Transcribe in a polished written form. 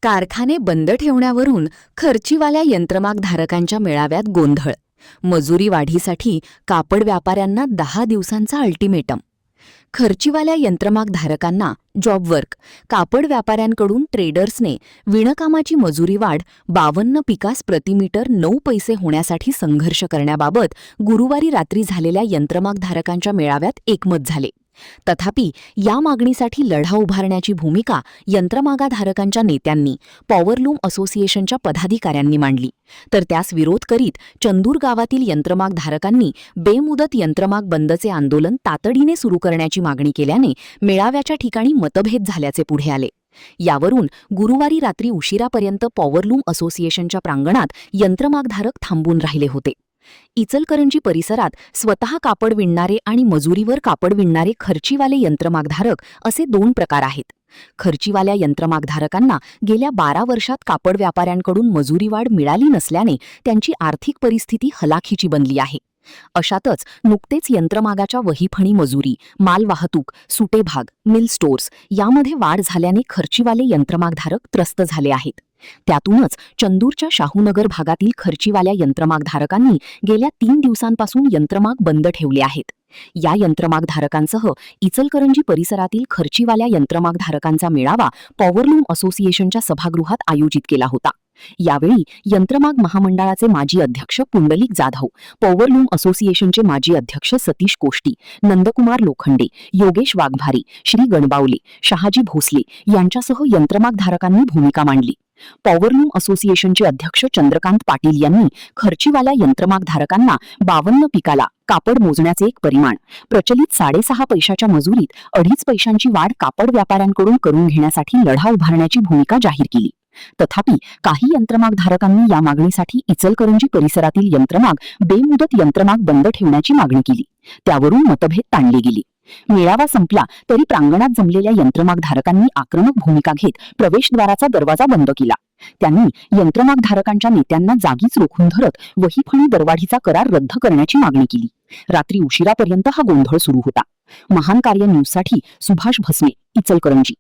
कारखाने बंद ठेवण्यावरून खर्चीवाल्या यंत्रमागधारकांच्या मेळाव्यात गोंधळ. मजुरी वाढीसाठी कापड व्यापाऱ्यांना 10 दिवसांचा अल्टिमेटम. खर्चीवाल्या यंत्रमागधारकांना जॉबवर्क. कापड व्यापाऱ्यांकडून ट्रेडर्सने विणकामाची मजुरी वाढ 52 पिकास प्रतिमीटर 9 पैसे होण्यासाठी संघर्ष करण्याबाबत गुरुवारी रात्री झालेल्या यंत्रमागधारकांच्या मेळाव्यात एकमत झाले. तथापि या मागणीसाठी लढा उभारण्याची भूमिका यंत्रमागाधारकांच्या नेत्यांनी, पॉवरलूम असोसिएशनच्या पदाधिकाऱ्यांनी मांडली. तर त्यास विरोध करीत चंदूर गावातील यंत्रमागधारकांनी बेमुदत यंत्रमाग बंदचे आंदोलन तातडीने सुरू करण्याची मागणी केल्याने मेळाव्याच्या ठिकाणी मतभेद झाल्याचे पुढे आले. यावरून गुरुवारी रात्री उशिरापर्यंत पॉवरलूम असोसिएशनच्या प्रांगणात यंत्रमागधारक थांबून राहिले होते. इचलकरंजी परिसरात स्वतः कापड विणणारे आणि मजुरीवर कापड विणणारे खर्चीवाले यंत्रमागधारक असे 2 प्रकार आहेत. खर्चीवाल्या यंत्रमागधारकांना गेल्या 12 वर्षात कापड व्यापाऱ्यांकडून मजुरी वाढ मिळाली नसल्याने त्यांची आर्थिक परिस्थिती हलाखीची बनली आहे. अशातच नुकतेच यंत्रमागाच्या वहीफणी मजुरी, मालवाहतूक, सुटे भाग, मिल स्टोअर्स यामध्ये वाढ झाल्याने खर्चीवाले यंत्रमागधारक त्रस्त झाले आहेत. त्यातूनच चंदूरच्या शाहूनगर भागातील खर्चीवाल्या यंत्रमागधारकांनी गेल्या 3 दिवसांपासून यंत्रमाग बंद ठेवले आहेत. या यंत्रमागधारकांसह इचलकरंजी परिसरातील खर्चीवाल्या यंत्रमागधारकांचा मेळावा पॉवरलूम असोसिएशनच्या सभागृहात आयोजित केला होता. यावेळी यंत्रमाग महामंडळाचे माजी अध्यक्ष पुंडलिक जाधव, पॉवरलूम असोसिएशनचे माजी अध्यक्ष सतीश कोष्टी, नंदकुमार लोखंडे, योगेश वाघभारी, श्री गणबावले, शहाजी भोसले यांच्यासह यंत्रमागधारकांनी भूमिका मांडली. पॉवरलूम असोसिएशनचे अध्यक्ष चंद्रकांत पाटील यांनी खर्चीवाल्या यंत्रमागधारकांना 52 पिकाला कापड मोजण्याचे एक परिमाण, प्रचलित 6.5 पैशाच्या मजुरीत 2.5 पैशांची वाढ कापड व्यापाऱ्यांकडून करून घेण्यासाठी लढा उभारण्याची भूमिका जाहीर केली. तथापि काही यंत्रमागधारकांनी या मागणीसाठी इचलकरंजी परिसरातील यंत्रमाग बेमुदत यंत्रमाग बंद ठेवण्याची मागणी केली. त्यावरून मतभेद ताणले गेले. मेळावा संपला तरी प्रांगणात जमलेल्या यंत्रमागधारकांनी आक्रमक भूमिका घेत प्रवेशद्वाराचा दरवाजा बंद केला. त्यांनी यंत्रमागधारकांच्या नेत्यांना जागीच रोखून धरत वहीफणी दरवाढीचा करार रद्द करण्याची मागणी केली. रात्री उशिरापर्यंत हा गोंधळ सुरू होता. महान कार्य न्यूजसाठी सुभाष भस्मे, इचलकरंजी.